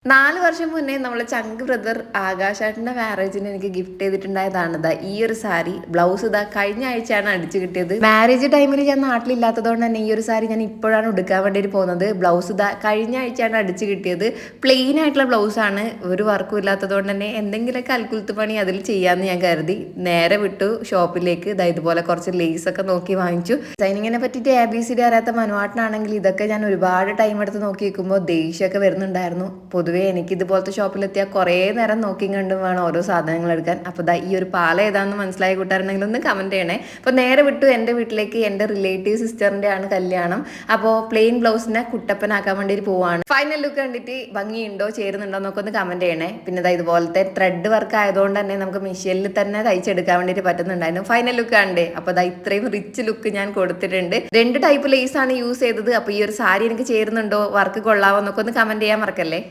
4 വർഷം മുന്നേ നമ്മളെ ചങ്ക് ബ്രദർ ആകാശേട്ടൻ്റെ മാരേജിന് എനിക്ക് ഗിഫ്റ്റ് ചെയ്തിട്ടുണ്ടായതാണ് ഈ ഒരു സാരി. ബ്ലൗസ് കഴിഞ്ഞ ആഴ്ചയാണ് അടിച്ചു കിട്ടിയത്. മാരേജ് ടൈമിൽ ഞാൻ നാട്ടിലില്ലാത്തതുകൊണ്ട് തന്നെ ഈ ഒരു സാരി ഞാൻ ഇപ്പോഴാണ് എടുക്കാൻ വേണ്ടിയിട്ട് പോകുന്നത്. ബ്ലൗസ് കഴിഞ്ഞ ആഴ്ചയാണ് അടിച്ചു കിട്ടിയത്. പ്ലെയിൻ ആയിട്ടുള്ള ബ്ലൗസാണ്, ഒരു വർക്കും ഇല്ലാത്തതുകൊണ്ട് തന്നെ എന്തെങ്കിലുമൊക്കെ അൽക്കുലത്ത് പണി അതിൽ ചെയ്യാമെന്ന് ഞാൻ കരുതി നേരെ വിട്ടു ഷോപ്പിലേക്ക്. ഇതുപോലെ കുറച്ച് ലേസ് ഒക്കെ നോക്കി വാങ്ങിച്ചു. ഡിസൈനിങ്ങിനെ പറ്റിയിട്ട് ABCD അറിയാത്ത മനുവാട്ടനാണെങ്കിൽ ഇതൊക്കെ ഞാൻ ഒരുപാട് ടൈം എടുത്ത് നോക്കി വെക്കുമ്പോൾ ദേഷ്യമൊക്കെ വരുന്നുണ്ടായിരുന്നു. പൊതുവേ എനിക്ക് ഇതുപോലത്തെ ഷോപ്പിലെത്തിയാൽ കുറേ നേരം നോക്കി കണ്ടും വേണം ഓരോ സാധനങ്ങൾ എടുക്കാൻ. അപ്പോൾ ഈ ഒരു പാല ഏതാണെന്ന് മനസ്സിലായി കൂട്ടാറുണ്ടെങ്കിൽ ഒന്ന് കമൻറ്റ് ചെയ്യണേ. അപ്പോൾ നേരെ വിട്ടു എൻ്റെ വീട്ടിലേക്ക്. എൻ്റെ റിലേറ്റീവ് സിസ്റ്ററിൻ്റെ ആണ് കല്യാണം. അപ്പോൾ പ്ലെയിൻ ബ്ലൗസിനെ കുട്ടപ്പനാക്കാൻ വേണ്ടി പോവാണ്. ഫൈനൽ ലുക്ക് കണ്ടിട്ട് ഭംഗിയുണ്ടോ ചേരുന്നുണ്ടോ എന്നൊക്കെ ഒന്ന് കമൻറ്റ് ചെയ്യണേ. പിന്നെ ഇതുപോലത്തെ ത്രെഡ് വർക്ക് ആയതുകൊണ്ട് തന്നെ നമുക്ക് മെഷീനിൽ തന്നെ തയ്ച്ചെടുക്കാൻ വേണ്ടിയിട്ട് പറ്റുന്നുണ്ടായിരുന്നു. ഫൈനൽ ലുക്ക് കണ്ടേ. അപ്പോൾ ഇത്രയും റിച്ച് ലുക്ക് ഞാൻ കൊടുത്തിട്ടുണ്ട്. 2 ടൈപ്പ് ലേസ് ആണ് യൂസ് ചെയ്തത്. അപ്പോൾ ഈ ഒരു സാരി എനിക്ക് ചേരുന്നുണ്ടോ, വർക്ക് കൊള്ളാവോ എന്നൊക്കെ ഒന്ന് കമൻറ്റ് ചെയ്യാൻ മറക്കല്ലേ.